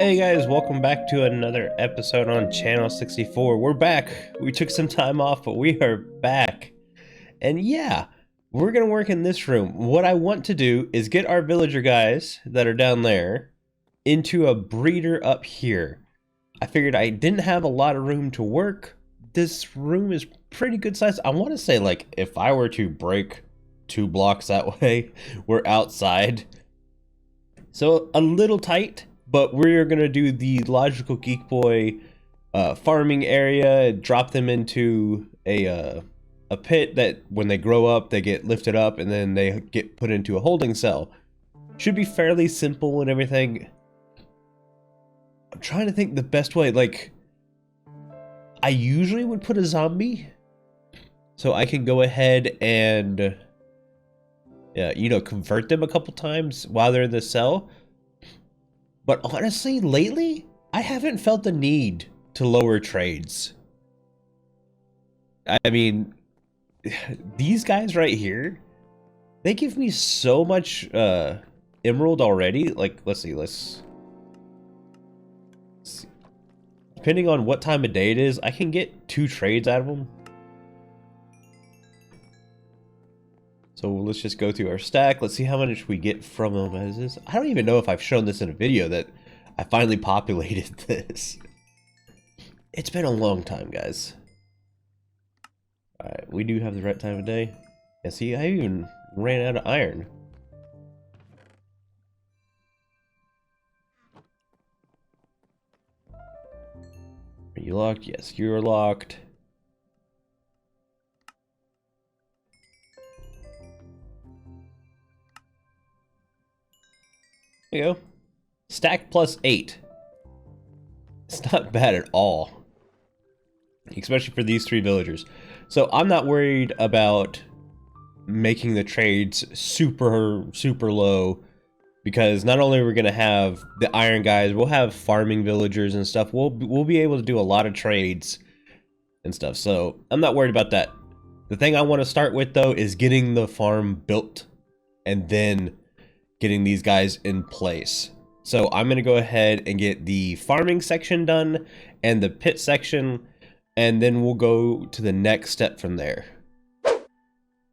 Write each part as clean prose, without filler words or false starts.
Hey guys, welcome back to another episode on Channel 64. We're back. We took some time off, but we are back. And yeah, we're gonna work in this room. What I want to do is get our villager guys that are down there into a breeder up here. I figured I didn't have a lot of room to work. This room is pretty good size. I want to say, like, if I were to break 2 blocks that way, we're outside. So a little tight. But we're going to do the logical Geek Boy farming area, drop them into a pit that when they grow up, they get lifted up and then they get put into a holding cell. Should be fairly simple and everything. I'm trying to think the best way. Like, I usually would put a zombie so I can go ahead and, convert them a couple times while they're in the cell. But honestly, lately, I haven't felt the need to lower trades. I mean, these guys right here, they give me so much emerald already. Like, let's see. Depending on what time of day it is, I can get 2 trades out of them. So let's just go through our stack. Let's see how much we get from them as is. I don't even know if I've shown this in a video that I finally populated this. It's been a long time, guys. Alright, we do have the right time of day. Yeah, see, I even ran out of iron. Are you locked? Yes, you're locked. There you go. Stack plus 8. It's not bad at all. Especially for these 3 villagers. So I'm not worried about making the trades super low. Because not only are we going to have the iron guys, we'll have farming villagers and stuff. We'll be able to do a lot of trades and stuff. So I'm not worried about that. The thing I want to start with, though, is getting the farm built. And then getting these guys in place. So I'm going to go ahead and get the farming section done and the pit section, and then we'll go to the next step from there.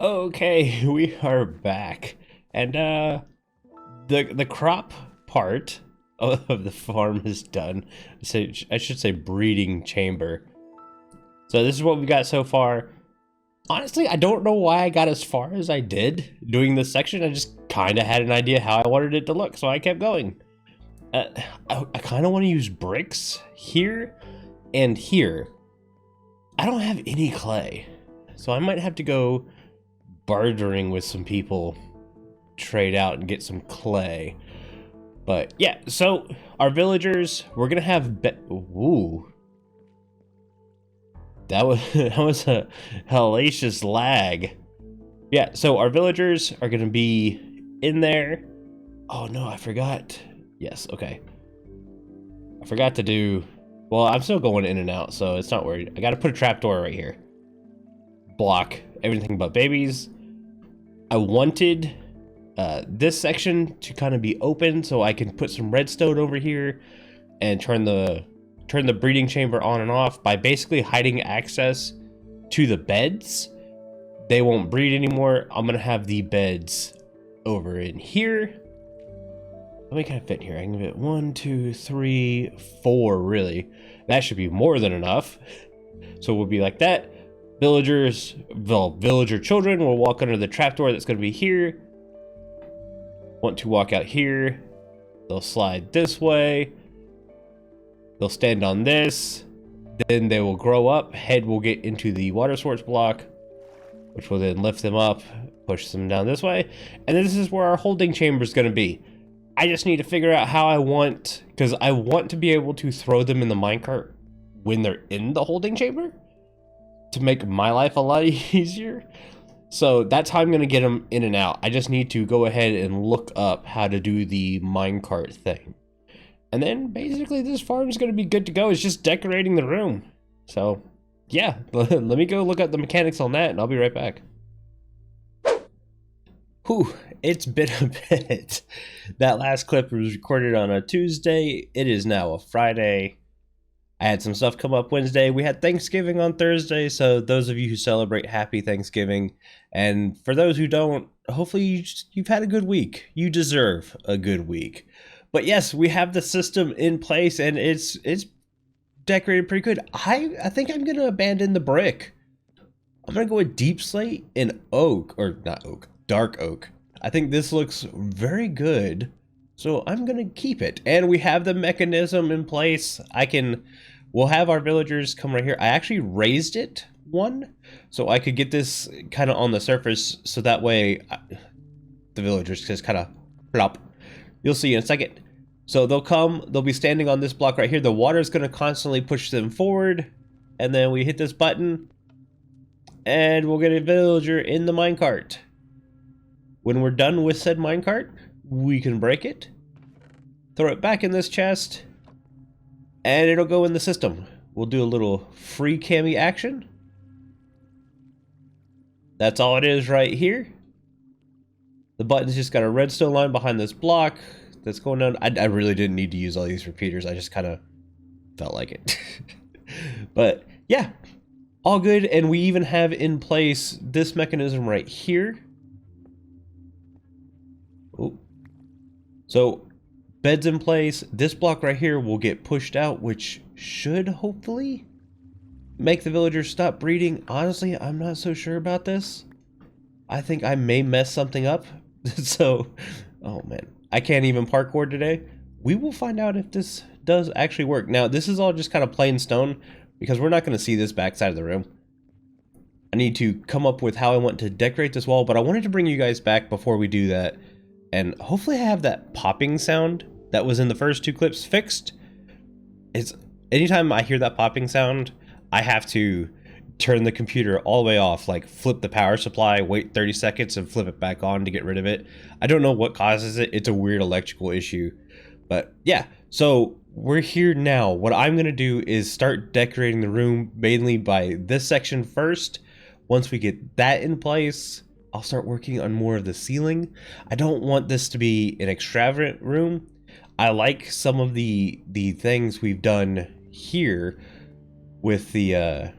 Okay, we are back. And the crop part of the farm is done. So I should say breeding chamber. So this is what we got so far. Honestly, I don't know why I got as far as I did doing this section. I just kind of had an idea how I wanted it to look, so I kept going. I kind of want to use bricks here and here. I don't have any clay, so I might have to go bartering with some people, trade out and get some clay. But yeah, so our villagers, we're gonna have ooh. That was a hellacious lag. Yeah, so our villagers are gonna be in there. Oh no, I forgot. Yes, okay. I forgot to do. Well, I'm still going in and out, so it's not worried. I gotta put a trapdoor right here. Block everything but babies. I wanted this section to kind of be open so I can put some redstone over here and turn the breeding chamber on and off by basically hiding access to the beds. They won't breed anymore. I'm gonna have the beds over in here. Let me kind of fit in here. I can fit 1, 2, 3, 4, really. That should be more than enough. So we'll be like that. Villagers, villager children will walk under the trapdoor that's gonna be here. Want to walk out here. They'll slide this way. They'll stand on this, then they will grow up, head will get into the water source block, which will then lift them up, push them down this way, and this is where our holding chamber is going to be. I just need to figure out how I want, because I want to be able to throw them in the minecart when they're in the holding chamber, to make my life a lot easier. So that's how I'm going to get them in and out. I just need to go ahead and look up how to do the minecart thing. And then basically this farm is going to be good to go. It's just decorating the room. So yeah, let me go look at the mechanics on that and I'll be right back. Whew, it's been a bit. That last clip was recorded on a Tuesday. It is now a Friday. I had some stuff come up Wednesday. We had Thanksgiving on Thursday, so those of you who celebrate, happy Thanksgiving. And for those who don't, hopefully you've had a good week. You deserve a good week. But yes, we have the system in place, and it's decorated pretty good. I think I'm gonna abandon the brick. I'm gonna go with deep slate and oak, or not oak, dark oak. I think this looks very good, so I'm gonna keep it. And we have the mechanism in place. We'll have our villagers come right here. I actually raised it one, so I could get this kind of on the surface, so that way the villagers just kind of plop. You'll see in a second. So they'll be standing on this block right here. The water is gonna constantly push them forward, and then we hit this button, and we'll get a villager in the minecart. When we're done with said minecart, we can break it, throw it back in this chest, and it'll go in the system. We'll do a little free cami action. That's all it is right here. The button's just got a redstone line behind this block that's going down. I really didn't need to use all these repeaters. I just kind of felt like it. But yeah, all good. And we even have in place this mechanism right here. Oh. So bed's in place. This block right here will get pushed out, which should hopefully make the villagers stop breeding. Honestly, I'm not so sure about this. I think I may mess something up. So, oh man, I can't even parkour today. We will find out if this does actually work. Now, this is all just kind of plain stone because we're not going to see this backside of the room. I need to come up with how I want to decorate this wall, but I wanted to bring you guys back before we do that. And hopefully I have that popping sound that was in the first two clips fixed. Anytime I hear that popping sound, I have to turn the computer all the way off, like flip the power supply, wait 30 seconds and flip it back on to get rid of it. I don't know what causes it. It's a weird electrical issue. But yeah, so we're here now. What I'm going to do is start decorating the room mainly by this section first. Once we get that in place, I'll start working on more of the ceiling. I don't want this to be an extravagant room. I like some of the things we've done here with the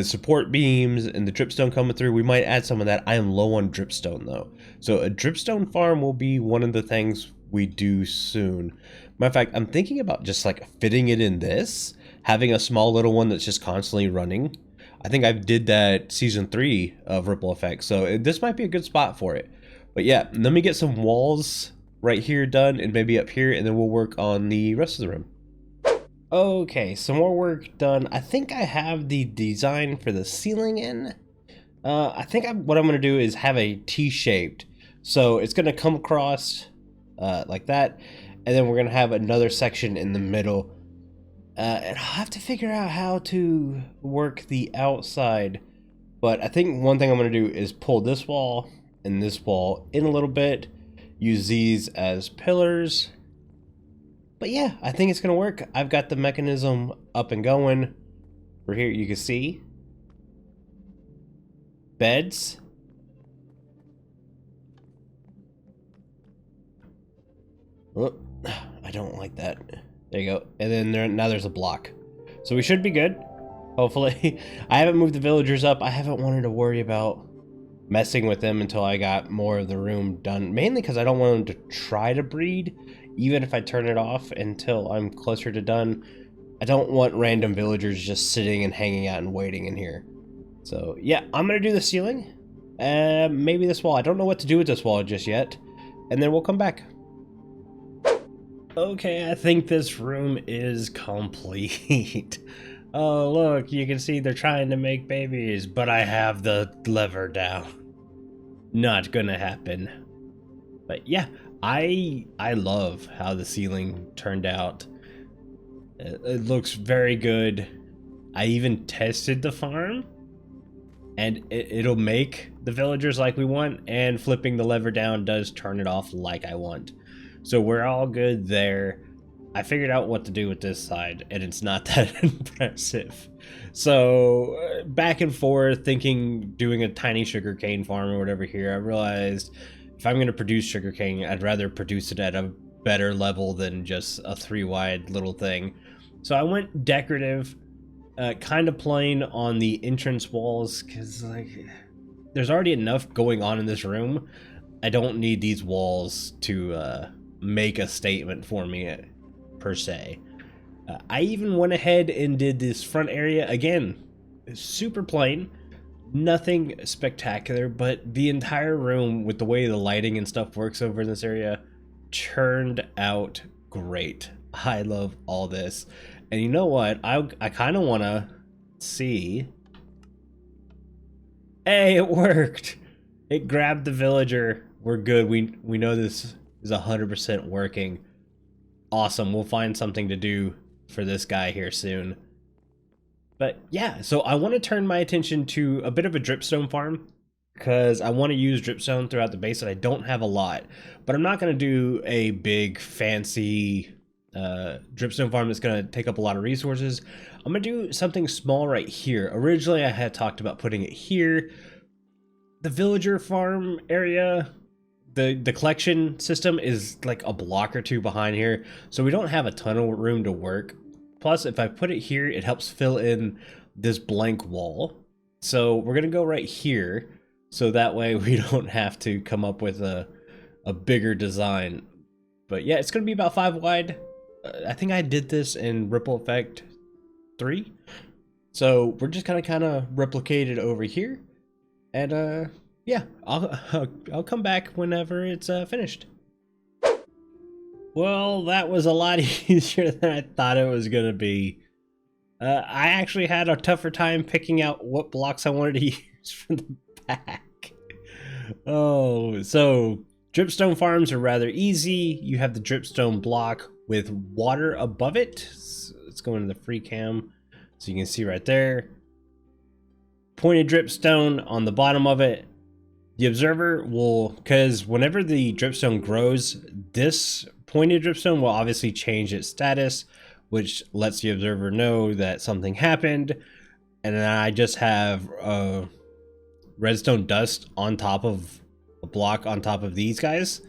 support beams and the dripstone coming through. We might add some of that. I am low on dripstone though. So a dripstone farm will be one of the things we do soon. Matter of fact, I'm thinking about just like fitting it in this, having a small little one that's just constantly running. I think I did that season 3 of Ripple Effect, so this might be a good spot for it. But yeah, let me get some walls right here done and maybe up here, and then we'll work on the rest of the room. Okay, some more work done. I think I have the design for the ceiling in. I think what I'm going to do is have a T-shaped. So it's going to come across like that, and then we're going to have another section in the middle. And I'll have to figure out how to work the outside. But I think one thing I'm going to do is pull this wall and this wall in a little bit. Use these as pillars. But yeah, I think it's going to work. I've got the mechanism up and going. For here, you can see beds. Oh, I don't like that. There you go. And then now there's a block. So we should be good. Hopefully. I haven't moved the villagers up. I haven't wanted to worry about messing with them until I got more of the room done. Mainly because I don't want them to try to breed. Even if I turn it off until I'm closer to done. I don't want random villagers just sitting and hanging out and waiting in here. So yeah, I'm going to do the ceiling. Maybe this wall. I don't know what to do with this wall just yet. And then we'll come back. Okay, I think this room is complete. Oh, look, you can see they're trying to make babies, but I have the lever down. Not gonna happen. But yeah, I love how the ceiling turned out. It looks very good. I even tested the farm, and it'll make the villagers like we want, and flipping the lever down does turn it off like I want. So we're all good there. I figured out what to do with this side, and it's not that impressive. So back and forth thinking doing a tiny sugarcane farm or whatever here, I realized if I'm going to produce sugarcane, I'd rather produce it at a better level than just a 3-wide little thing. So I went decorative, kind of plain on the entrance walls, because like there's already enough going on in this room. I don't need these walls to make a statement for me per se. I even went ahead and did this front area again, super plain, nothing spectacular, but the entire room with the way the lighting and stuff works over in this area turned out great. I love all this. And you know what? I kind of want to see. Hey, it worked. It grabbed the villager. We're good. We know this is 100% working. Awesome. We'll find something to do for this guy here soon. But yeah, so I want to turn my attention to a bit of a dripstone farm, because I want to use dripstone throughout the base, and I don't have a lot. But I'm not going to do a big fancy dripstone farm that's going to take up a lot of resources. I'm going to do something small right here. Originally I had talked about putting it here. The villager farm area, the collection system is like a block or two behind here, so we don't have a ton of room to work. Plus, if I put it here, it helps fill in this blank wall. So we're gonna go right here, so that way we don't have to come up with a bigger design. But yeah, it's gonna be about 5 wide. I think I did this in Ripple Effect 3. So we're just gonna kind of replicate it over here. And yeah, I'll come back whenever it's finished. Well, that was a lot easier than I thought it was gonna be. I actually had a tougher time picking out what blocks I wanted to use for the back. Oh, so dripstone farms are rather easy. You have the dripstone block with water above it. Let's go into the free cam so you can see right there. Pointed dripstone on the bottom of it. The observer will, because whenever the dripstone grows, this pointed dripstone will obviously change its status, which lets the observer know that something happened. And then I just have redstone dust on top of a block on top of these guys.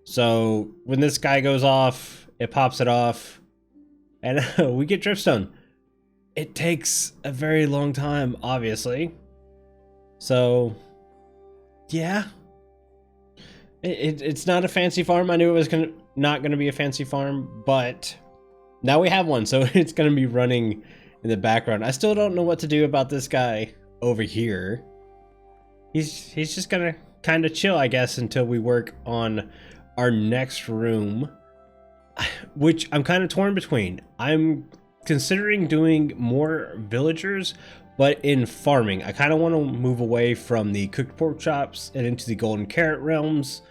So when this guy goes off, it pops it off, and we get dripstone. It takes a very long time, obviously. So yeah, it's not a fancy farm. I knew it was not gonna be a fancy farm, but now we have one, so it's gonna be running in the background. I still don't know what to do about this guy over here. He's just gonna kind of chill, I guess, until we work on our next room, which I'm kind of torn between. I'm considering doing more villagers, but in farming. I kind of want to move away from the cooked pork chops and into the golden carrot realms.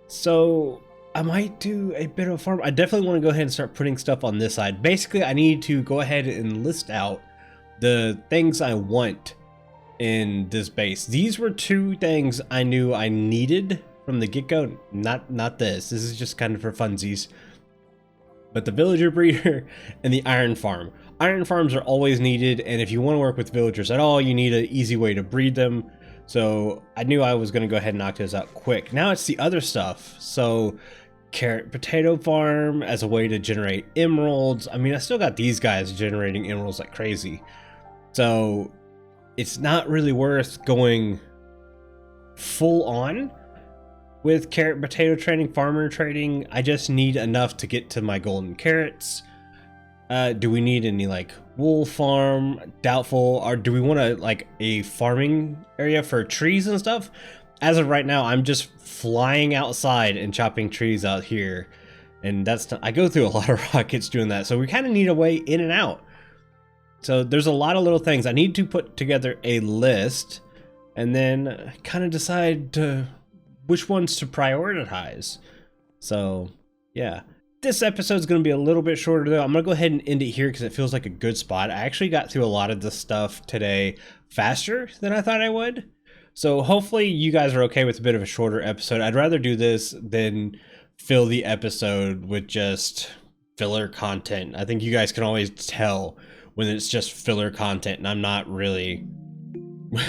So I might do a bit of a farm. I definitely want to go ahead and start putting stuff on this side. Basically, I need to go ahead and list out the things I want in this base. These were 2 things I knew I needed from the get-go. Not this. This is just kind of for funsies. But the villager breeder and the iron farm. Iron farms are always needed, and if you want to work with villagers at all, you need an easy way to breed them. So I knew I was going to go ahead and knock those out quick. Now it's the other stuff. So carrot potato farm as a way to generate emeralds. I mean, I still got these guys generating emeralds like crazy. So it's not really worth going full on with carrot potato trading, farmer trading. I just need enough to get to my golden carrots. Do we need any like wool farm? Doubtful. Or do we want to like a farming area for trees and stuff? As of right now, I'm just flying outside and chopping trees out here, and I go through a lot of rockets doing that. So we kind of need a way in and out. So there's a lot of little things. I need to put together a list and then kind of decide which ones to prioritize. So yeah, this episode's going to be a little bit shorter though. I'm going to go ahead and end it here because it feels like a good spot. I actually got through a lot of this stuff today faster than I thought I would. So hopefully you guys are okay with a bit of a shorter episode. I'd rather do this than fill the episode with just filler content. I think you guys can always tell when it's just filler content and I'm not really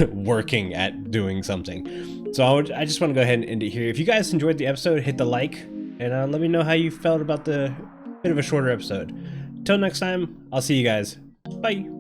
working at doing something. So I just want to go ahead and end it here. If you guys enjoyed the episode, hit the like, and let me know how you felt about the bit of a shorter episode. Until next time, I'll see you guys. Bye.